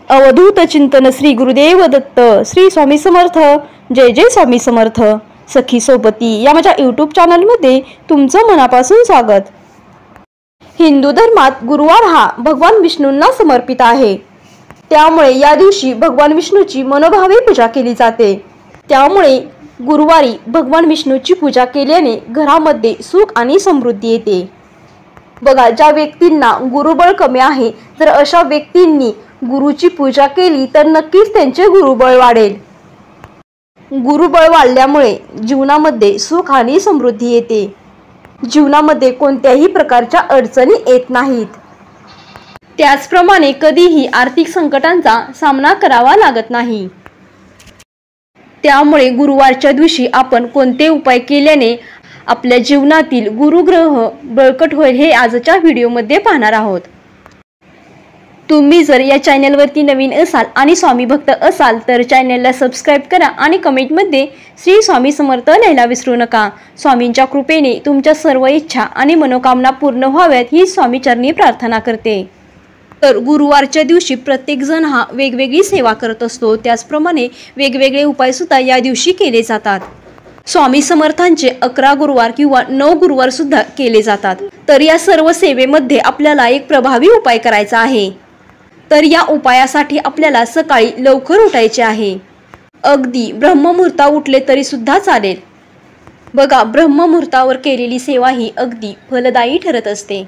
अवधूत चिंतन श्री गुरुदेव दत्त श्री स्वामी समर्थ। जय जय स्वामी समर्थ। सखी सोबती या माझ्या यूट्यूब चॅनलमध्ये तुमचं मनापासून स्वागत। हिंदू धर्मात गुरुवार हा भगवान विष्णूंना समर्पित आहे। त्यामुळे या दिवशी भगवान विष्णूची मनोभावे पूजा केली जाते। त्यामुळे गुरुवारी भगवान विष्णूची पूजा केल्याने घरामध्ये सुख आणि समृद्धी येते। बघा, ज्या व्यक्तींना गुरुबळ कमी आहे तर अशा व्यक्तींनी गुरुची पूजा केली तर नक्कीच त्यांचे गुरुबळ वाढेल। गुरुबळ वाढल्यामुळे जीवनामध्ये सुख आणि समृद्धी येते। जीवनामध्ये कोणत्याही प्रकारच्या अडचणी येत नाहीत। त्याचप्रमाणे कधीही आर्थिक संकटांचा सामना करावा लागत नाही। त्यामुळे गुरुवारच्या दिवशी आपण कोणते उपाय केल्याने आपल्या जीवनातील गुरुग्रह बळकट होईल हे आजच्या व्हिडिओमध्ये पाहणार आहोत। तुम्ही जर या चॅनलवरती नवीन असाल आणि स्वामी भक्त असाल तर चॅनलला सबस्क्राइब करा आणि कमेंटमध्ये श्री स्वामी समर्थ लिहायला विसरू नका। स्वामींच्या कृपेने तुमच्या सर्व इच्छा आणि मनोकामना पूर्ण व्हाव्यात ही स्वामी चरणी प्रार्थना करते। तर गुरुवारच्या दिवशी प्रत्येक जण हा वेगवेगळी सेवा करत असतो। त्याचप्रमाणे वेगवेगळे उपाय सुद्धा या दिवशी केले जातात। स्वामी समर्थांचे 11 गुरुवार किंवा 9 गुरुवार सुद्धा केले जातात। तर या सर्व सेवेमध्ये आपल्याला एक प्रभावी उपाय करायचा आहे। तर या उपायासाठी आपल्याला सकाळी लवकर उठायचे आहे। अगदी ब्रह्ममुहूर्ता उठले तरी सुद्धा चालेल। बघा, ब्रह्ममुहूर्तावर केलेली सेवा ही अगदी फलदायी ठरत असते।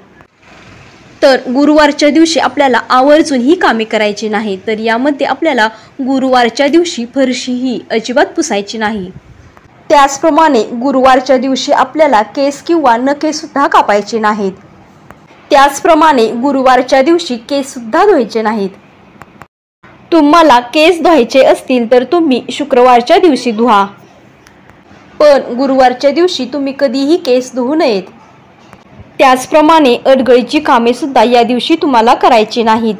तर गुरुवारच्या दिवशी आपल्याला आवर्जून ही कामे करायची नाही। तर यामध्ये आपल्याला गुरुवारच्या दिवशी फरशी ही अजिबात पुसायची नाही। त्याचप्रमाणे गुरुवारच्या दिवशी आपल्याला केस किंवा नखे सुद्धा कापायचे नाहीत। त्याचप्रमाणे गुरुवारच्या दिवशी केस सुद्धा धुवायचे नाहीत। तुम्हाला केस धुवायचे असतील तर तुम्ही शुक्रवारच्या दिवशी धुवा, पण गुरुवारच्या दिवशी तुम्ही कधीही केस धुवू नयेत। त्याचप्रमाणे अडगळीची कामे सुद्धा या दिवशी तुम्हाला करायची नाहीत।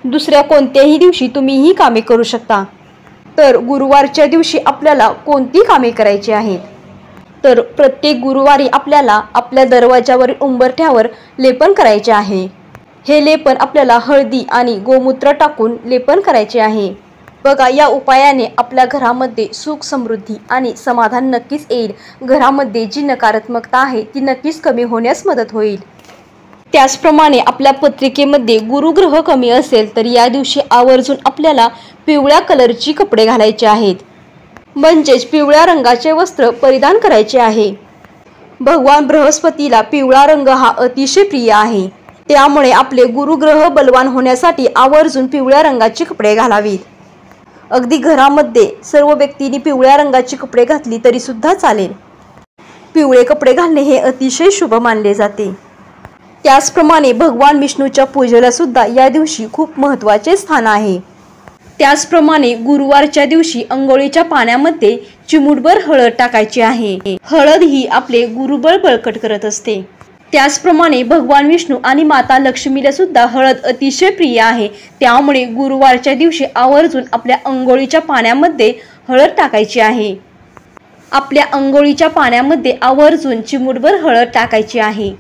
दुसऱ्या कोणत्याही दिवशी तुम्ही ही कामे करू शकता। तर गुरुवारच्या दिवशी आपल्याला कोणती कामे करायची आहेत? तर प्रत्येक गुरुवारी आपल्याला आपल्या दरवाजावरील उंबरठ्यावर लेपन करायचे आहे। हे लेपन आपल्याला हळदी आणि गोमूत्र टाकून लेपन करायचे आहे। बघा, या उपायाने आपल्या घरामध्ये सुख समृद्धी आणि समाधान नक्कीच येईल। घरामध्ये जी नकारात्मकता आहे ती नक्कीच कमी होण्यास मदत होईल। त्याचप्रमाणे आपल्या पत्रिकेमध्ये गुरुग्रह कमी असेल तर या दिवशी आवर्जून आपल्याला पिवळ्या कलरची कपडे घालायचे आहेत, म्हणजेच पिवळ्या रंगाचे वस्त्र परिधान करायचे आहे। भगवान बृहस्पतीला पिवळा रंग हा अतिशय प्रिय आहे। त्यामुळे आपले गुरुग्रह बलवान होण्यासाठी आवर्जून पिवळ्या रंगाचे कपडे घालावीत। अगदी घरामध्ये सर्व व्यक्तींनी पिवळ्या रंगाचे कपडे घातली तरी सुद्धा चालेल। पिवळे कपडे घालणे हे अतिशय शुभ मानले जाते। त्याचप्रमाणे भगवान विष्णूच्या पूजेला सुद्धा या दिवशी खूप महत्त्वाचे स्थान आहे। त्याचप्रमाणे गुरुवारच्या दिवशी अंघोळीच्या पाण्यामध्ये चिमूटभर हळद टाकायची आहे। हळद ही आपले गुरुबळ बळकट करत असते। त्याचप्रमाणे भगवान विष्णू आणि माता लक्ष्मीला सुद्धा हळद अतिशय प्रिय आहे। त्यामुळे गुरुवारच्या दिवशी आवर्जून आपल्या अंघोळीच्या पाण्यामध्ये हळद टाकायची आहे। आपल्या अंघोळीच्या पाण्यामध्ये आवर्जून चिमूटभर हळद टाकायची आहे।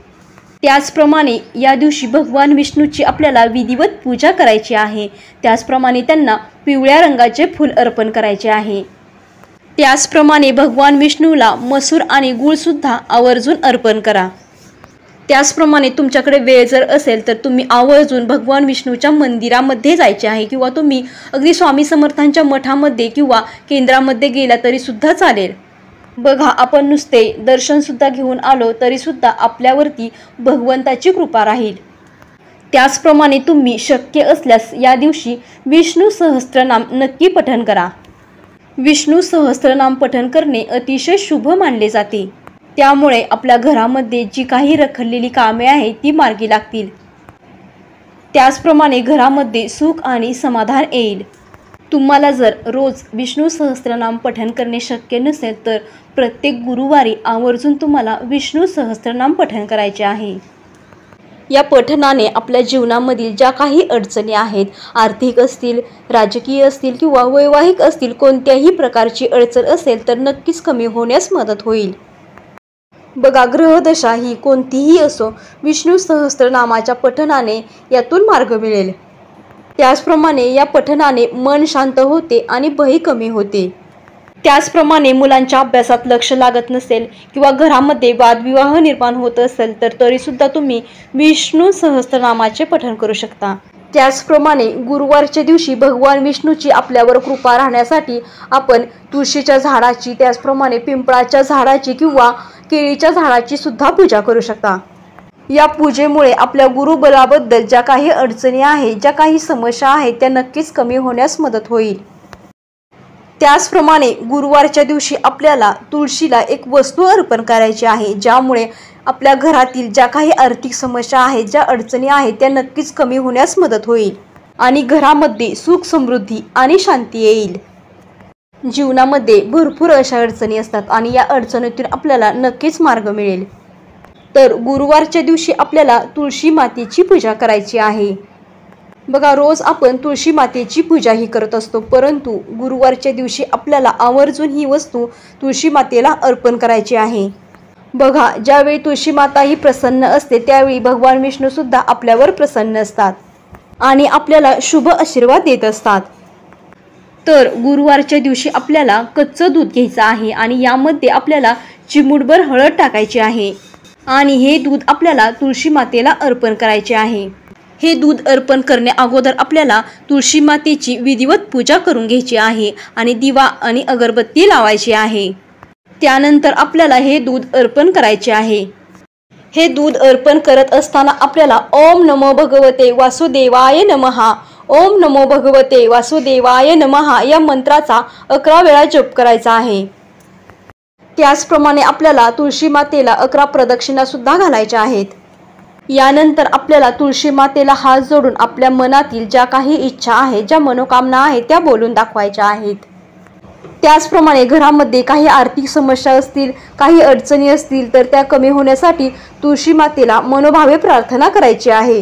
त्याचप्रमाणे या दिवशी भगवान विष्णूची आपल्याला विधिवत पूजा करायची आहे। त्याचप्रमाणे त्यांना पिवळ्या रंगाचे फूल अर्पण करायचे आहे। त्याचप्रमाणे भगवान विष्णूला मसूर आणि गूळ सुद्धा आवर्जून अर्पण करा। त्याचप्रमाणे तुमच्याकडे वेळ जर असेल तर तुम्ही आवर्जून भगवान विष्णूच्या मंदिरामध्ये जायचे आहे किंवा तुम्ही अगदी स्वामी समर्थांच्या मठामध्ये किंवा केंद्रामध्ये गेला तरी सुद्धा चालेल। बघा, आपण नुसते दर्शन सुद्धा घेऊन आलो तरी सुद्धा आपल्यावरती भगवंताची कृपा राहील। त्याचप्रमाणे तुम्ही शक्य असल्यास या दिवशी विष्णू सहस्त्रनाम नक्की पठण करा। विष्णू सहस्त्रनाम पठण करणे अतिशय शुभ मानले जाते। त्यामुळे आपल्या घरामध्ये जी काही रखडलेली कामे आहेत ती मार्गी लागतील। त्याचप्रमाणे घरामध्ये सुख आणि समाधान येईल। तुम्हाला जर रोज विष्णू सहस्त्रनाम पठण करणे शक्य नसेल तर प्रत्येक गुरुवारी आवर्जून तुम्हाला विष्णू सहस्त्रनाम पठण करायचे आहे। या पठणाने आपल्या जीवनामधील ज्या काही अडचणी आहेत, आर्थिक असतील, राजकीय असतील किंवा वैवाहिक असतील, कोणत्याही प्रकारची अडचण असेल तर नक्कीच कमी होण्यास मदत होईल। बघा, ग्रहदशा ही कोणतीही असो, विष्णू सहस्त्रनामाच्या पठणाने यातून मार्ग मिळेल। त्याचप्रमाणे या पठणाने मन शांत होते आणि भय कमी होते। त्याचप्रमाणे मुलांच्या अभ्यासात लक्ष लागत नसेल किंवा घरामध्ये वादविवाह निर्माण होत असेल तर तरीसुद्धा तुम्ही विष्णू सहस्त्रनामाचे पठण करू शकता। त्याचप्रमाणे गुरुवारच्या दिवशी भगवान विष्णूची आपल्यावर कृपा राहण्यासाठी आपण तुळशीच्या झाडाची, त्याचप्रमाणे पिंपळाच्या झाडाची किंवा केळीच्या झाडाची सुद्धा पूजा करू शकता। या पूजेमुळे आपल्या गुरुबलाबद्दल ज्या काही अडचणी आहेत, ज्या काही समस्या आहेत त्या नक्कीच कमी होण्यास मदत होईल। त्याचप्रमाणे गुरुवारच्या दिवशी आपल्याला तुळशीला एक वस्तू अर्पण करायची आहे, ज्यामुळे आपल्या घरातील ज्या काही आर्थिक समस्या आहेत, ज्या अडचणी आहेत त्या नक्कीच कमी होण्यास मदत होईल आणि घरामध्ये सुख समृद्धी आणि शांती येईल। जीवनामध्ये भरपूर अशा अडचणी असतात आणि या अडचणीतून आपल्याला नक्कीच मार्ग मिळेल। तर गुरुवारच्या दिवशी आपल्याला तुळशी मातेची पूजा करायची आहे। बघा, रोज आपण तुळशी मातेची पूजा ही करत असतो, परंतु गुरुवारच्या दिवशी आपल्याला आवर्जून ही वस्तू तुळशी मातेला अर्पण करायची आहे। बघा, ज्यावेळी तुळशी माता ही प्रसन्न असते त्यावेळी भगवान विष्णू सुद्धा आपल्यावर प्रसन्न असतात आणि आपल्याला शुभ आशीर्वाद देत असतात। तर गुरुवारच्या दिवशी आपल्याला कच्चं दूध घ्यायचं आहे आणि यामध्ये आपल्याला चिमूटभर हळद टाकायची आहे आणि हे दूध आपल्याला तुळशी मातेला अर्पण करायचे आहे। हे दूध अर्पण करण्या अगोदर आपल्याला तुळशी मातेची विधिवत पूजा करून घ्यायची आहे आणि दिवा आणि अगरबत्ती लावायची आहे। त्यानंतर आपल्याला हे दूध अर्पण करायचे आहे। हे दूध अर्पण करत असताना आपल्याला ओम नमो भगवते वासुदेवाय नमः, ओम नमो भगवते वासुदेवाय नमः या मंत्राचा 11 वेळा जप करायचा आहे। त्याचप्रमाणे आपल्याला तुळशी मातेला 11 प्रदक्षिणा सुद्धा घालायच्या आहेत। यानंतर आपल्याला तुळशी मातेला हात जोडून आपल्या मनातील ज्या काही इच्छा आहेत, ज्या मनोकामना आहेत त्या बोलून दाखवायच्या आहेत। त्याचप्रमाणे घरामध्ये काही आर्थिक समस्या असतील, काही अडचणी असतील तर त्या कमी होण्यासाठी तुळशी मातेला मनोभावे प्रार्थना करायची आहे।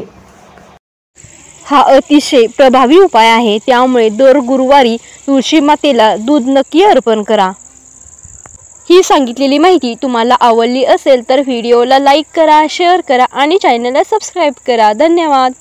हा अतिशय प्रभावी उपाय आहे, त्यामुळे दर गुरुवारी तुळशी मातेला दूध नक्की अर्पण करा। ही सांगितलेली माहिती तुम्हाला आवडली असेल तर व्हिडिओला लाईक करा, शेअर करा आणि चॅनलला सबस्क्राईब करा। धन्यवाद।